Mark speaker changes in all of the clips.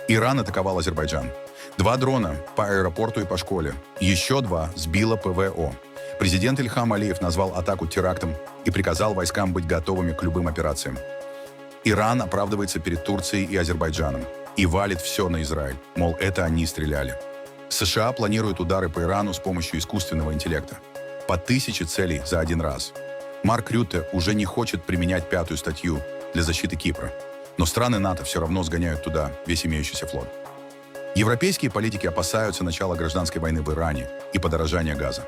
Speaker 1: Иран атаковал Азербайджан. 2 дрона по аэропорту и по школе. Еще 2 сбило ПВО. Президент Ильхам Алиев назвал атаку терактом и приказал войскам быть готовыми к любым операциям. Иран оправдывается перед Турцией и Азербайджаном и валит все на Израиль, мол, это они стреляли. США планируют удары по Ирану с помощью искусственного интеллекта. По 1000 целей за один раз. Марк Рютте уже не хочет применять 5-ю статью для защиты Кипра. Но страны НАТО все равно сгоняют туда весь имеющийся флот. Европейские политики опасаются начала гражданской войны в Иране и подорожания газа.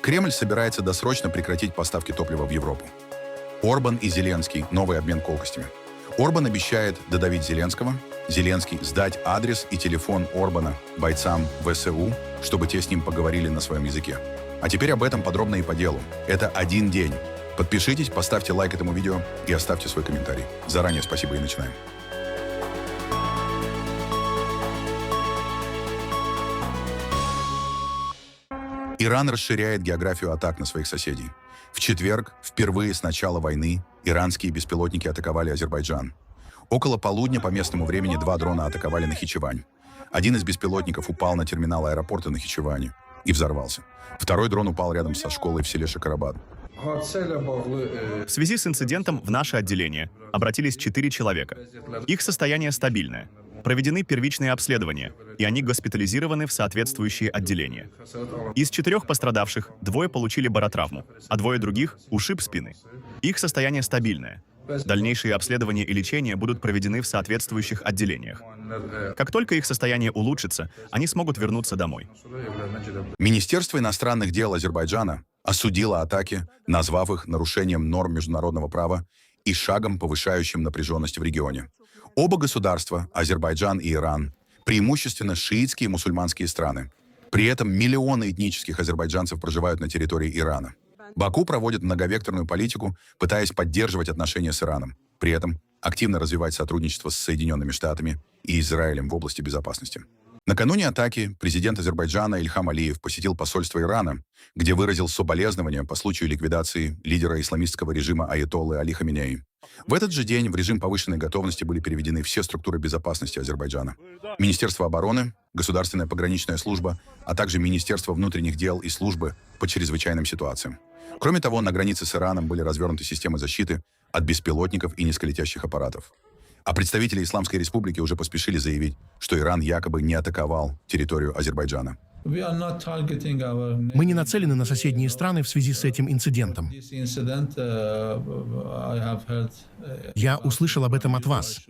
Speaker 1: Кремль собирается досрочно прекратить поставки топлива в Европу. Орбан и Зеленский – новый обмен колкостями. Орбан обещает додавить Зеленского, Зеленский сдать адрес и телефон Орбана бойцам ВСУ, чтобы те с ним поговорили на своем языке. А теперь об этом подробно и по делу. Это один день. Подпишитесь, поставьте лайк этому видео и оставьте свой комментарий. Заранее спасибо и начинаем. Иран расширяет географию атак на своих соседей. В четверг, впервые с начала войны, иранские беспилотники атаковали Азербайджан. Около полудня по местному времени 2 дрона атаковали Нахичевань. Один из беспилотников упал на терминал аэропорта Нахичевани и взорвался. Второй дрон упал рядом со школой в селе Шакарабад.
Speaker 2: В связи с инцидентом в наше отделение обратились 4 человека. Их состояние стабильное. Проведены первичные обследования, и они госпитализированы в соответствующие отделения. Из 4 пострадавших 2 получили баротравму, а 2 других – ушиб спины. Их состояние стабильное. Дальнейшие обследования и лечение будут проведены в соответствующих отделениях. Как только их состояние улучшится, они смогут вернуться домой.
Speaker 1: Министерство иностранных дел Азербайджана осудило атаки, назвав их нарушением норм международного права и шагом, повышающим напряженность в регионе. Оба государства, Азербайджан и Иран, преимущественно шиитские мусульманские страны. При этом миллионы этнических азербайджанцев проживают на территории Ирана. Баку проводит многовекторную политику, пытаясь поддерживать отношения с Ираном. При этом активно развивать сотрудничество с Соединенными Штатами и Израилем в области безопасности. Накануне атаки президент Азербайджана Ильхам Алиев посетил посольство Ирана, где выразил соболезнования по случаю ликвидации лидера исламистского режима аятоллы Али Хаминеи. В этот же день в режим повышенной готовности были переведены все структуры безопасности Азербайджана. Министерство обороны, Государственная пограничная служба, а также Министерство внутренних дел и службы по чрезвычайным ситуациям. Кроме того, на границе с Ираном были развернуты системы защиты от беспилотников и низколетящих аппаратов. А представители Исламской Республики уже поспешили заявить, что Иран якобы не атаковал территорию Азербайджана.
Speaker 3: Мы не нацелены на соседние страны в связи с этим инцидентом. Я услышал об этом от вас.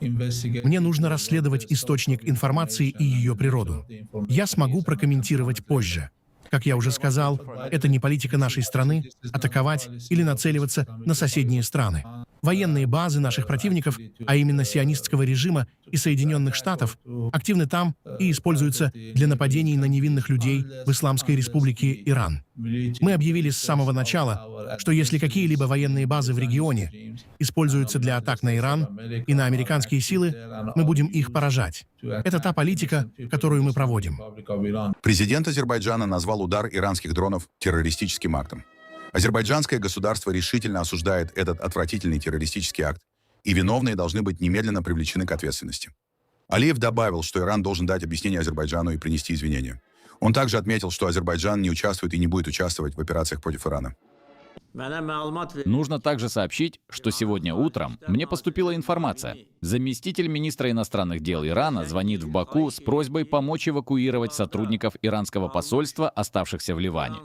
Speaker 3: Мне нужно расследовать источник информации и ее природу. Я смогу прокомментировать позже. Как я уже сказал, это не политика нашей страны – атаковать или нацеливаться на соседние страны. Военные базы наших противников, а именно сионистского режима и Соединенных Штатов, активны там и используются для нападений на невинных людей в Исламской Республике Иран. Мы объявили с самого начала, что если какие-либо военные базы в регионе используются для атак на Иран и на американские силы, мы будем их поражать. Это та политика, которую мы проводим.
Speaker 1: Президент Азербайджана назвал удар иранских дронов террористическим актом. Азербайджанское государство решительно осуждает этот отвратительный террористический акт, и виновные должны быть немедленно привлечены к ответственности. Алиев добавил, что Иран должен дать объяснение Азербайджану и принести извинения. Он также отметил, что Азербайджан не участвует и не будет участвовать в операциях против Ирана.
Speaker 4: Нужно также сообщить, что сегодня утром мне поступила информация. Заместитель министра иностранных дел Ирана звонит в Баку с просьбой помочь эвакуировать сотрудников иранского посольства, оставшихся в Ливане.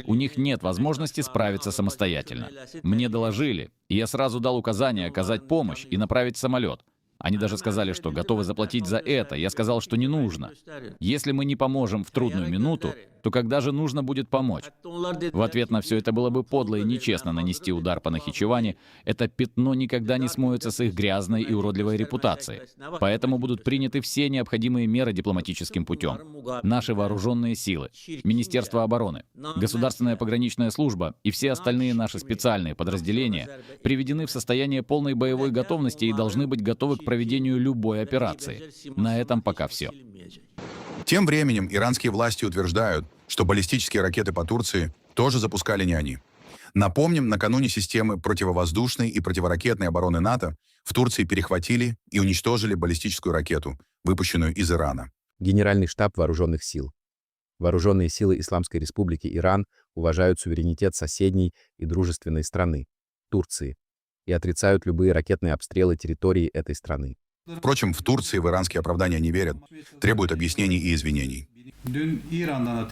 Speaker 4: У них нет возможности справиться самостоятельно. Мне доложили, и я сразу дал указание оказать помощь и направить самолет. Они даже сказали, что готовы заплатить за это. Я сказал, что не нужно. Если мы не поможем в трудную минуту, то когда же нужно будет помочь? В ответ на все это было бы подло и нечестно нанести удар по Нахичевани. Это пятно никогда не смоется с их грязной и уродливой репутацией. Поэтому будут приняты все необходимые меры дипломатическим путем. Наши вооруженные силы, Министерство обороны, Государственная пограничная служба и все остальные наши специальные подразделения приведены в состояние полной боевой готовности и должны быть готовы к проведению любой операции. На этом пока все.
Speaker 1: Тем временем иранские власти утверждают, что баллистические ракеты по Турции тоже запускали не они. Напомним, накануне системы противовоздушной и противоракетной обороны НАТО в Турции перехватили и уничтожили баллистическую ракету, выпущенную из Ирана.
Speaker 5: Генеральный штаб Вооруженных сил. Вооруженные силы Исламской Республики Иран уважают суверенитет соседней и дружественной страны, Турции, и отрицают любые ракетные обстрелы территории этой страны.
Speaker 1: Впрочем, в Турции в иранские оправдания не верят, требуют объяснений и извинений.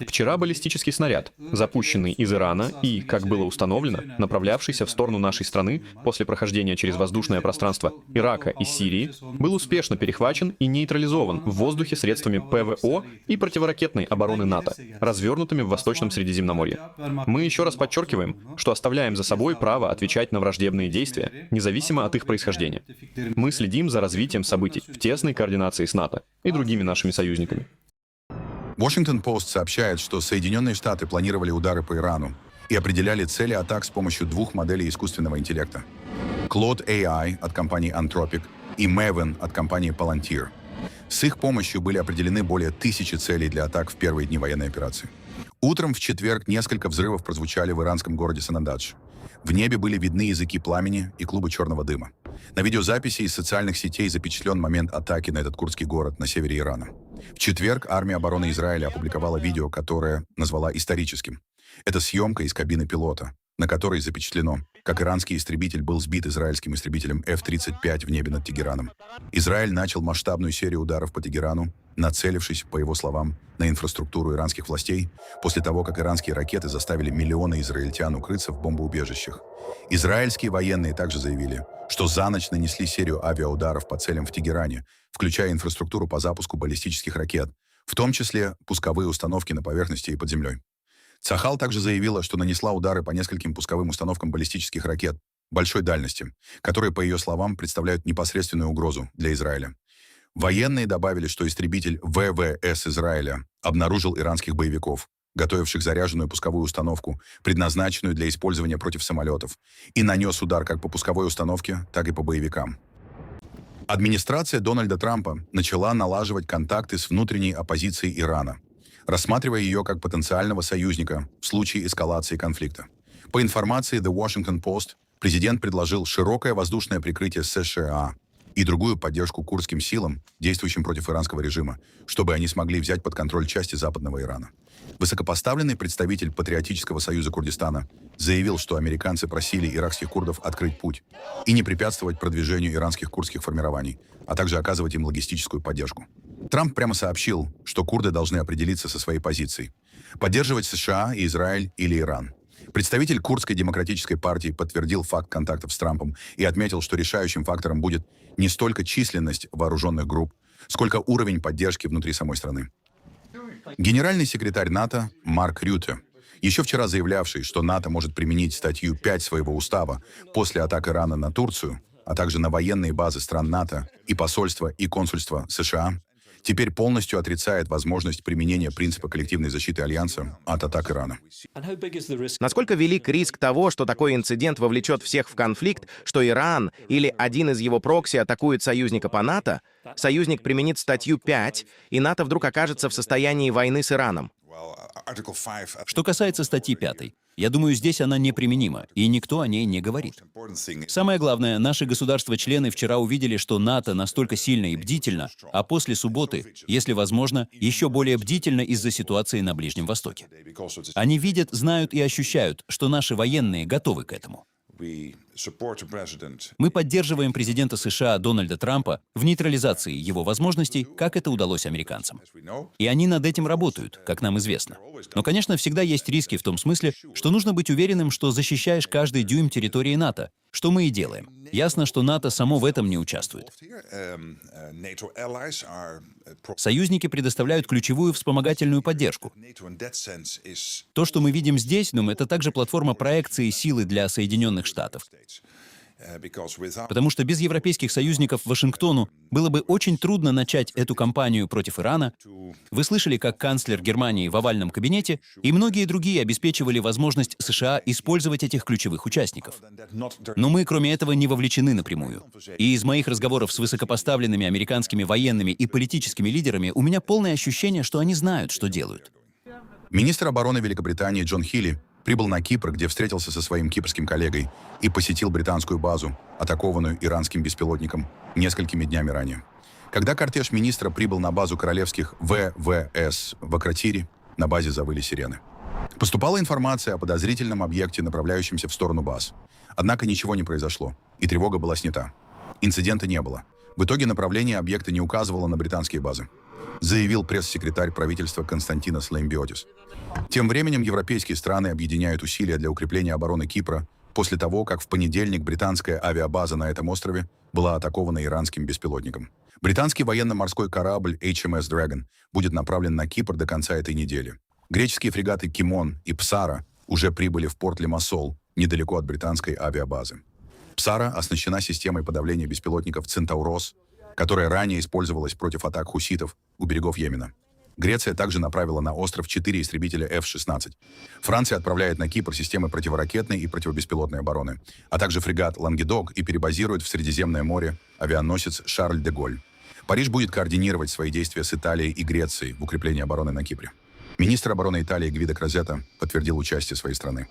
Speaker 6: Вчера баллистический снаряд, запущенный из Ирана и, как было установлено, направлявшийся в сторону нашей страны после прохождения через воздушное пространство Ирака и Сирии, был успешно перехвачен и нейтрализован в воздухе средствами ПВО и противоракетной обороны НАТО, развернутыми в Восточном Средиземноморье. Мы еще раз подчеркиваем, что оставляем за собой право отвечать на враждебные действия, независимо от их происхождения. Мы следим за развитием событий в тесной координации с НАТО и другими нашими союзниками.
Speaker 1: Washington-Post сообщает, что Соединенные Штаты планировали удары по Ирану и определяли цели атак с помощью двух моделей искусственного интеллекта. Claude AI от компании Anthropic и Maven от компании Palantir. С их помощью были определены более 1000 целей для атак в первые дни военной операции. Утром в четверг несколько взрывов прозвучали в иранском городе Санандадж. В небе были видны языки пламени и клубы черного дыма. На видеозаписи из социальных сетей запечатлен момент атаки на этот курдский город на севере Ирана. В четверг армия обороны Израиля опубликовала видео, которое назвала историческим. Это съемка из кабины пилота, на которой запечатлено, как иранский истребитель был сбит израильским истребителем F-35 в небе над Тегераном. Израиль начал масштабную серию ударов по Тегерану, нацелившись, по его словам, на инфраструктуру иранских властей, после того, как иранские ракеты заставили миллионы израильтян укрыться в бомбоубежищах. Израильские военные также заявили, что за ночь нанесли серию авиаударов по целям в Тегеране, включая инфраструктуру по запуску баллистических ракет, в том числе пусковые установки на поверхности и под землей. Цахал также заявила, что нанесла удары по нескольким пусковым установкам баллистических ракет большой дальности, которые, по ее словам, представляют непосредственную угрозу для Израиля. Военные добавили, что истребитель ВВС Израиля обнаружил иранских боевиков, готовивших заряженную пусковую установку, предназначенную для использования против самолетов, и нанес удар как по пусковой установке, так и по боевикам. Администрация Дональда Трампа начала налаживать контакты с внутренней оппозицией Ирана, рассматривая ее как потенциального союзника в случае эскалации конфликта. По информации The Washington Post, президент предложил широкое воздушное прикрытие США и другую поддержку курдским силам, действующим против иранского режима, чтобы они смогли взять под контроль части западного Ирана. Высокопоставленный представитель Патриотического союза Курдистана заявил, что американцы просили иракских курдов открыть путь и не препятствовать продвижению иранских курдских формирований, а также оказывать им логистическую поддержку. Трамп прямо сообщил, что курды должны определиться со своей позицией – поддерживать США, Израиль или Иран. Представитель Курдской демократической партии подтвердил факт контактов с Трампом и отметил, что решающим фактором будет не столько численность вооруженных групп, сколько уровень поддержки внутри самой страны. Генеральный секретарь НАТО Марк Рютте, еще вчера заявлявший, что НАТО может применить статью 5 своего устава после атак Ирана на Турцию, а также на военные базы стран НАТО и посольства и консульства США, теперь полностью отрицает возможность применения принципа коллективной защиты Альянса от атак Ирана.
Speaker 7: Насколько велик риск того, что такой инцидент вовлечет всех в конфликт, что Иран или один из его прокси атакует союзника по НАТО, союзник применит статью 5, и НАТО вдруг окажется в состоянии войны с Ираном?
Speaker 8: Что касается статьи 5, я думаю, здесь она неприменима, и никто о ней не говорит. Самое главное, наши государства-члены вчера увидели, что НАТО настолько сильно и бдительно, а после субботы, если возможно, еще более бдительно из-за ситуации на Ближнем Востоке. Они видят, знают и ощущают, что наши военные готовы к этому. Мы поддерживаем президента США Дональда Трампа в нейтрализации его возможностей, как это удалось американцам. И они над этим работают, как нам известно. Но, конечно, всегда есть риски в том смысле, что нужно быть уверенным, что защищаешь каждый дюйм территории НАТО, что мы и делаем. Ясно, что НАТО само в этом не участвует. Союзники предоставляют ключевую вспомогательную поддержку. То, что мы видим здесь, это также платформа проекции силы для Соединенных Штатов. Потому что без европейских союзников Вашингтону было бы очень трудно начать эту кампанию против Ирана. Вы слышали, как канцлер Германии в овальном кабинете и многие другие обеспечивали возможность США использовать этих ключевых участников. Но мы, кроме этого, не вовлечены напрямую. И из моих разговоров с высокопоставленными американскими военными и политическими лидерами у меня полное ощущение, что они знают, что делают.
Speaker 1: Министр обороны Великобритании Джон Хилли прибыл на Кипр, где встретился со своим кипрским коллегой и посетил британскую базу, атакованную иранским беспилотником несколькими днями ранее. Когда кортеж министра прибыл на базу королевских ВВС в Акротире, на базе завыли сирены. Поступала информация о подозрительном объекте, направляющемся в сторону баз. Однако ничего не произошло, и тревога была снята. Инцидента не было. В итоге направление объекта не указывало на британские базы, заявил пресс-секретарь правительства Константинос Леймбиотис. Тем временем европейские страны объединяют усилия для укрепления обороны Кипра после того, как в понедельник британская авиабаза на этом острове была атакована иранским беспилотником. Британский военно-морской корабль HMS Dragon будет направлен на Кипр до конца этой недели. Греческие фрегаты «Кимон» и «Псара» уже прибыли в порт Лимассол, недалеко от британской авиабазы. «Псара» оснащена системой подавления беспилотников «Центаурос», которая ранее использовалась против атак хуситов у берегов Йемена. Греция также направила на остров 4 истребителя F-16. Франция отправляет на Кипр системы противоракетной и противобеспилотной обороны, а также фрегат «Лангедок» и перебазирует в Средиземное море авианосец «Шарль де Голль». Париж будет координировать свои действия с Италией и Грецией в укреплении обороны на Кипре. Министр обороны Италии Гвидо Крозетто подтвердил участие своей страны.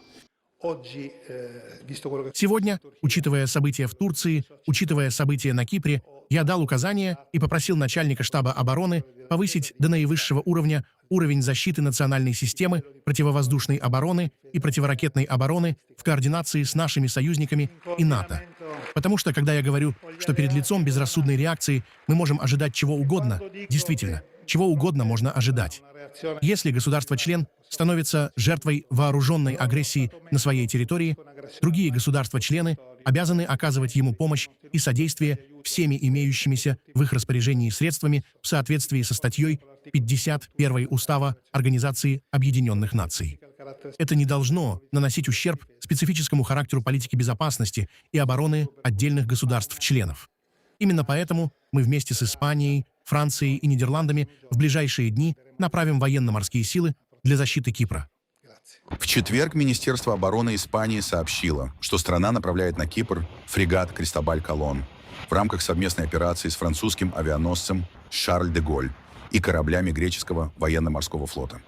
Speaker 3: Сегодня, учитывая события в Турции, учитывая события на Кипре, я дал указание и попросил начальника штаба обороны повысить до наивысшего уровня уровень защиты национальной системы, противовоздушной обороны и противоракетной обороны в координации с нашими союзниками и НАТО. Потому что, когда я говорю, что перед лицом безрассудной реакции мы можем ожидать чего угодно, действительно, чего угодно можно ожидать. Если государство-член становится жертвой вооруженной агрессии на своей территории, другие государства-члены обязаны оказывать ему помощь и содействие всеми имеющимися в их распоряжении средствами в соответствии со статьей 51 Устава Организации Объединенных Наций. Это не должно наносить ущерб специфическому характеру политики безопасности и обороны отдельных государств-членов. Именно поэтому мы вместе с Испанией, Францией и Нидерландами в ближайшие дни направим военно-морские силы для защиты Кипра.
Speaker 1: В четверг Министерство обороны Испании сообщило, что страна направляет на Кипр фрегат «Кристобаль Колон» в рамках совместной операции с французским авианосцем «Шарль де Голль» и кораблями греческого военно-морского флота.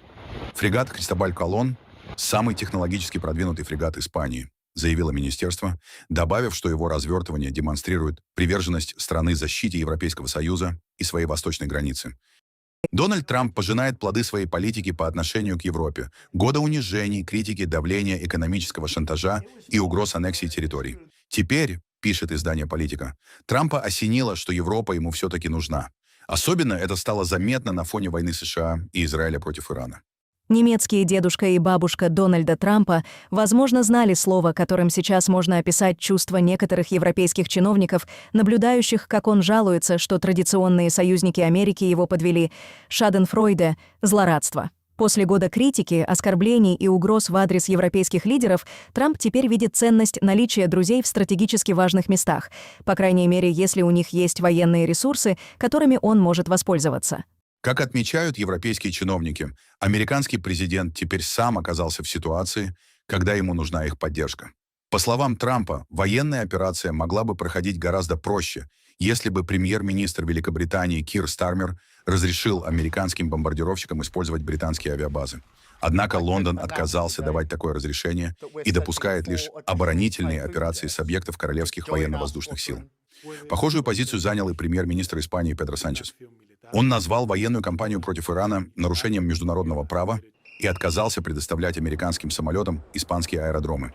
Speaker 1: Фрегат «Кристобаль Колон» — самый технологически продвинутый фрегат Испании, заявило министерство, добавив, что его развертывание демонстрирует приверженность страны защите Европейского Союза и своей восточной границы. Дональд Трамп пожинает плоды своей политики по отношению к Европе, года унижений, критики, давления, экономического шантажа и угроз аннексии территорий. Теперь, пишет издание «Политика», Трампа осенило, что Европа ему все-таки нужна. Особенно это стало заметно на фоне войны США и Израиля против Ирана.
Speaker 9: Немецкие дедушка и бабушка Дональда Трампа, возможно, знали слово, которым сейчас можно описать чувства некоторых европейских чиновников, наблюдающих, как он жалуется, что традиционные союзники Америки его подвели, шаденфройде — злорадство. После года критики, оскорблений и угроз в адрес европейских лидеров, Трамп теперь видит ценность наличия друзей в стратегически важных местах, по крайней мере, если у них есть военные ресурсы, которыми он может воспользоваться.
Speaker 1: Как отмечают европейские чиновники, американский президент теперь сам оказался в ситуации, когда ему нужна их поддержка. По словам Трампа, военная операция могла бы проходить гораздо проще, если бы премьер-министр Великобритании Кир Стармер разрешил американским бомбардировщикам использовать британские авиабазы. Однако Лондон отказался давать такое разрешение и допускает лишь оборонительные операции с объектов королевских военно-воздушных сил. Похожую позицию занял и премьер-министр Испании Педро Санчес. Он назвал военную кампанию против Ирана нарушением международного права и отказался предоставлять американским самолетам испанские аэродромы.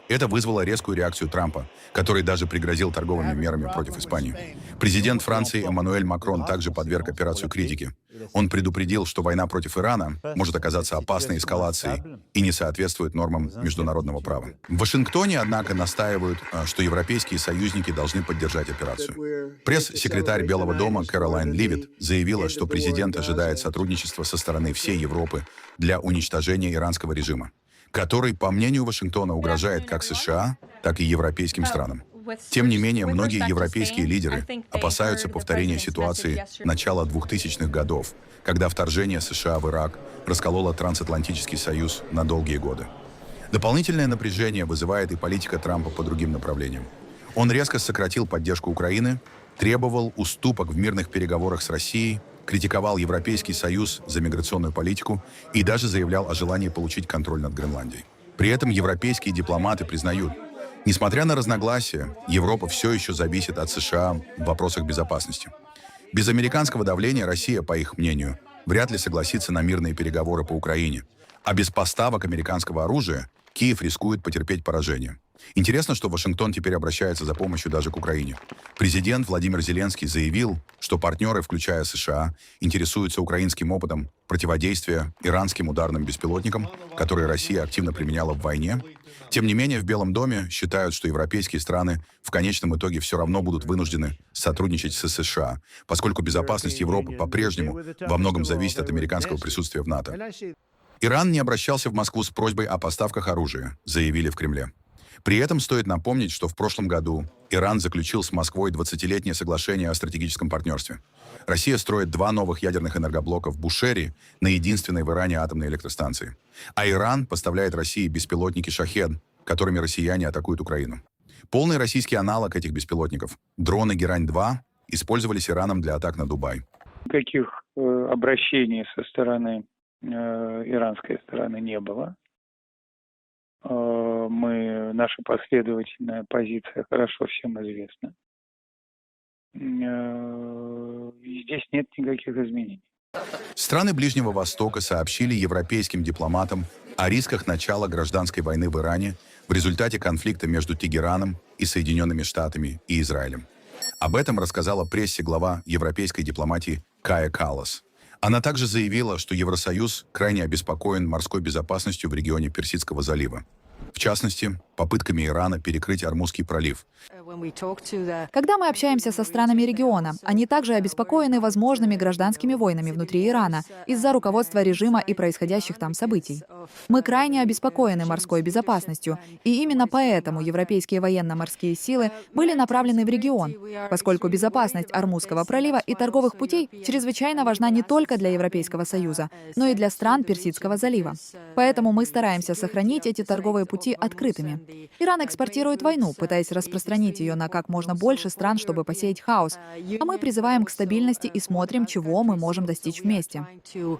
Speaker 1: Это вызвало резкую реакцию Трампа, который даже пригрозил торговыми мерами против Испании. Президент Франции Эммануэль Макрон также подверг операцию критике. Он предупредил, что война против Ирана может оказаться опасной эскалацией и не соответствует нормам международного права. В Вашингтоне, однако, настаивают, что европейские союзники должны поддержать операцию. Пресс-секретарь Белого дома Кэролайн Ливит заявила, что президент ожидает сотрудничества со стороны всей Европы для уничтожения иранского режима, который, по мнению Вашингтона, угрожает как США, так и европейским странам. Тем не менее, многие европейские лидеры опасаются повторения ситуации начала 2000-х годов, когда вторжение США в Ирак раскололо трансатлантический союз на долгие годы. Дополнительное напряжение вызывает и политика Трампа по другим направлениям. Он резко сократил поддержку Украины, требовал уступок в мирных переговорах с Россией, критиковал Европейский Союз за миграционную политику и даже заявлял о желании получить контроль над Гренландией. При этом европейские дипломаты признают, несмотря на разногласия, Европа все еще зависит от США в вопросах безопасности. Без американского давления Россия, по их мнению, вряд ли согласится на мирные переговоры по Украине. А без поставок американского оружия Киев рискует потерпеть поражение. Интересно, что Вашингтон теперь обращается за помощью даже к Украине. Президент Владимир Зеленский заявил, что партнеры, включая США, интересуются украинским опытом противодействия иранским ударным беспилотникам, которые Россия активно применяла в войне. Тем не менее, в Белом доме считают, что европейские страны в конечном итоге все равно будут вынуждены сотрудничать с США, поскольку безопасность Европы по-прежнему во многом зависит от американского присутствия в НАТО. Иран не обращался в Москву с просьбой о поставках оружия, заявили в Кремле. При этом стоит напомнить, что в прошлом году Иран заключил с Москвой 20-летнее соглашение о стратегическом партнерстве. Россия строит 2 новых ядерных энергоблока в Бушере на единственной в Иране атомной электростанции. А Иран поставляет России беспилотники «Шахед», которыми россияне атакуют Украину. Полный российский аналог этих беспилотников, дроны «Герань-2», использовались Ираном для атак на Дубай.
Speaker 10: Никаких обращений со стороны иранской стороны не было. Наша последовательная позиция хорошо всем известна. И здесь нет никаких изменений.
Speaker 1: Страны Ближнего Востока сообщили европейским дипломатам о рисках начала гражданской войны в Иране в результате конфликта между Тегераном и Соединенными Штатами и Израилем. Об этом рассказала прессе глава европейской дипломатии Кая Каллас. Она также заявила, что Евросоюз крайне обеспокоен морской безопасностью в регионе Персидского залива. В частности, попытками Ирана перекрыть Ормузский пролив.
Speaker 11: Когда мы общаемся со странами региона, они также обеспокоены возможными гражданскими войнами внутри Ирана из-за руководства режима и происходящих там событий. Мы крайне обеспокоены морской безопасностью, и именно поэтому европейские военно-морские силы были направлены в регион, поскольку безопасность Ормузского пролива и торговых путей чрезвычайно важна не только для Европейского Союза, но и для стран Персидского залива. Поэтому мы стараемся сохранить эти торговые пути открытыми. Иран экспортирует войну, пытаясь распространить ее на как можно больше стран, чтобы посеять хаос. А мы призываем к стабильности и смотрим, чего мы можем достичь вместе.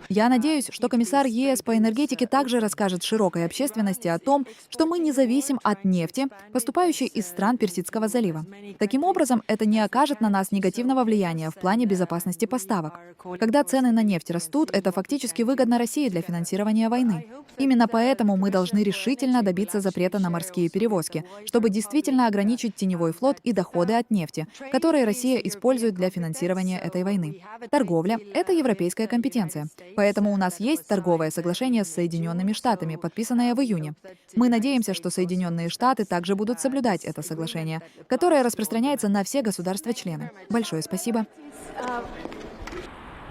Speaker 11: Я надеюсь, что комиссар ЕС по энергетике также расскажет широкой общественности о том, что мы не зависим от нефти, поступающей из стран Персидского залива. Таким образом, это не окажет на нас негативного влияния в плане безопасности поставок. Когда цены на нефть растут, это фактически выгодно России для финансирования войны. Именно поэтому мы должны решительно добиться запрета на морские перевозки, чтобы действительно ограничить теневой флот и доходы от нефти, которые Россия использует для финансирования этой войны. Торговля — это европейская компетенция. Поэтому у нас есть торговое соглашение с Соединенными Штатами, подписанное в июне. Мы надеемся, что Соединенные Штаты также будут соблюдать это соглашение, которое распространяется на все государства-члены. Большое спасибо.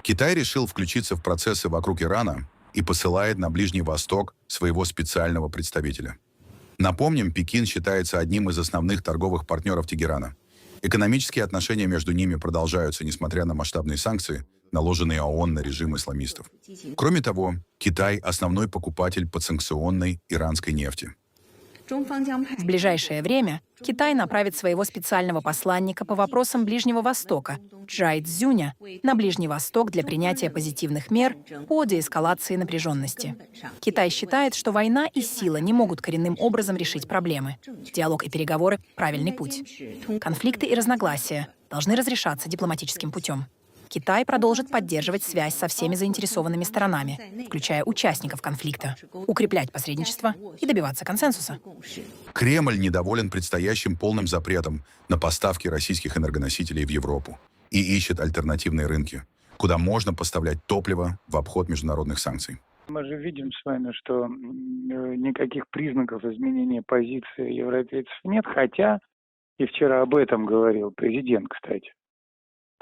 Speaker 1: Китай решил включиться в процессы вокруг Ирана и посылает на Ближний Восток своего специального представителя. Напомним, Пекин считается одним из основных торговых партнеров Тегерана. Экономические отношения между ними продолжаются, несмотря на масштабные санкции, наложенные ООН на режим исламистов. Кроме того, Китай – основной покупатель подсанкционной иранской нефти.
Speaker 12: В ближайшее время Китай направит своего специального посланника по вопросам Ближнего Востока, Чжай Цзюня, на Ближний Восток для принятия позитивных мер по деэскалации напряженности. Китай считает, что война и сила не могут коренным образом решить проблемы. Диалог и переговоры — правильный путь. Конфликты и разногласия должны разрешаться дипломатическим путем. Китай продолжит поддерживать связь со всеми заинтересованными сторонами, включая участников конфликта, укреплять посредничество и добиваться консенсуса.
Speaker 1: Кремль недоволен предстоящим полным запретом на поставки российских энергоносителей в Европу и ищет альтернативные рынки, куда можно поставлять топливо в обход международных санкций.
Speaker 10: Мы же видим с вами, что никаких признаков изменения позиции европейцев нет, хотя, и вчера об этом говорил президент, кстати,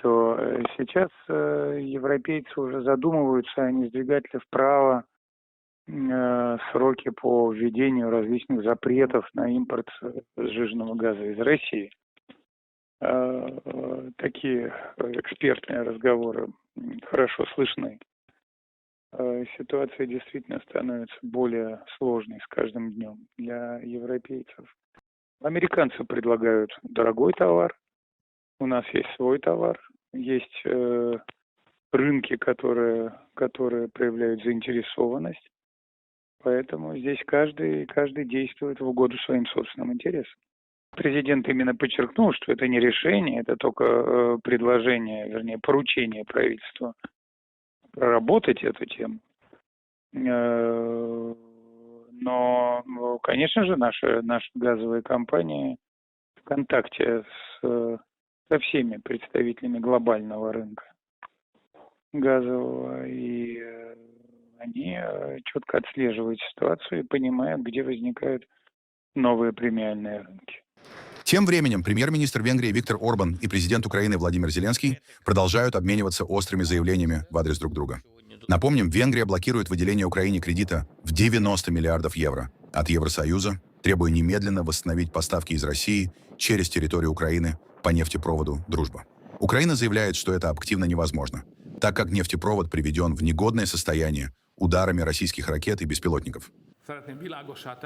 Speaker 10: то сейчас европейцы уже задумываются, а не сдвигать ли вправо сроки по введению различных запретов на импорт сжиженного газа из России. Такие экспертные разговоры хорошо слышны. Ситуация действительно становится более сложной с каждым днем для европейцев. Американцы предлагают дорогой товар, у нас есть свой товар, есть рынки, которые проявляют заинтересованность. Поэтому здесь каждый действует в угоду своим собственным интересам. Президент именно подчеркнул, что это не решение, это только предложение, вернее, поручение правительству проработать эту тему. Но, конечно же, наши газовые компании в контакте со всеми представителями глобального рынка газового, и они четко отслеживают ситуацию и понимают, где возникают новые премиальные рынки.
Speaker 1: Тем временем премьер-министр Венгрии Виктор Орбан и президент Украины Владимир Зеленский продолжают обмениваться острыми заявлениями в адрес друг друга. Напомним, Венгрия блокирует выделение Украине кредита в 90 миллиардов евро от Евросоюза, требуя немедленно восстановить поставки из России через территорию Украины по нефтепроводу «Дружба». Украина заявляет, что это объективно невозможно, так как нефтепровод приведен в негодное состояние ударами российских ракет и беспилотников.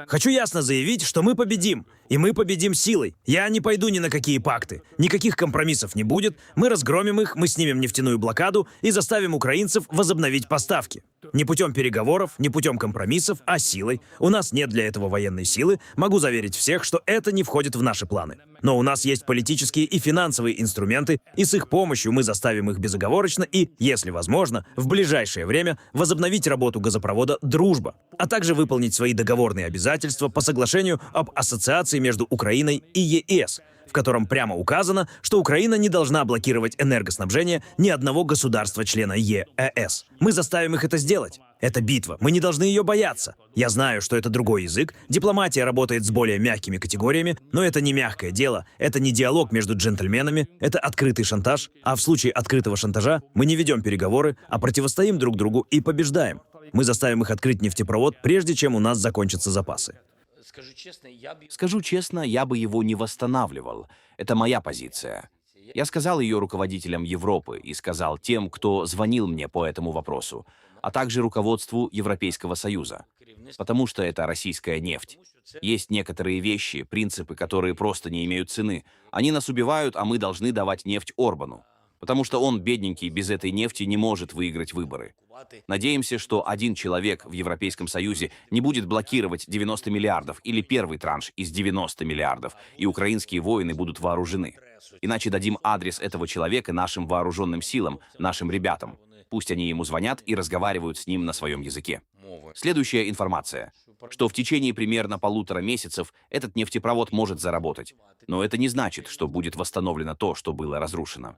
Speaker 13: Хочу ясно заявить, что мы победим. И мы победим силой. Я не пойду ни на какие пакты. Никаких компромиссов не будет. Мы разгромим их, мы снимем нефтяную блокаду и заставим украинцев возобновить поставки. Не путем переговоров, не путем компромиссов, а силой. У нас нет для этого военной силы. Могу заверить всех, что это не входит в наши планы. Но у нас есть политические и финансовые инструменты, и с их помощью мы заставим их безоговорочно и, если возможно, в ближайшее время возобновить работу газопровода «Дружба», а также выполнить свои договорные обязательства по соглашению об ассоциации между Украиной и ЕС, в котором прямо указано, что Украина не должна блокировать энергоснабжение ни одного государства-члена ЕС. Мы заставим их это сделать. Это битва, мы не должны ее бояться. Я знаю, что это другой язык, дипломатия работает с более мягкими категориями, но это не мягкое дело, это не диалог между джентльменами, это открытый шантаж, а в случае открытого шантажа мы не ведем переговоры, а противостоим друг другу и побеждаем. Мы заставим их открыть нефтепровод, прежде чем у нас закончатся запасы.
Speaker 14: Скажу честно, я бы его не восстанавливал. Это моя позиция. Я сказал ее руководителям Европы и сказал тем, кто звонил мне по этому вопросу, а также руководству Европейского Союза. Потому что это российская нефть. Есть некоторые вещи, принципы, которые просто не имеют цены. Они нас убивают, а мы должны давать нефть Орбану. Потому что он, бедненький, без этой нефти не может выиграть выборы. Надеемся, что один человек в Европейском Союзе не будет блокировать 90 миллиардов или первый транш из 90 миллиардов, и украинские воины будут вооружены. Иначе дадим адрес этого человека нашим вооруженным силам, нашим ребятам. Пусть они ему звонят и разговаривают с ним на своем языке. Следующая информация, что в течение примерно 1,5 месяцев этот нефтепровод может заработать. Но это не значит, что будет восстановлено то, что было разрушено.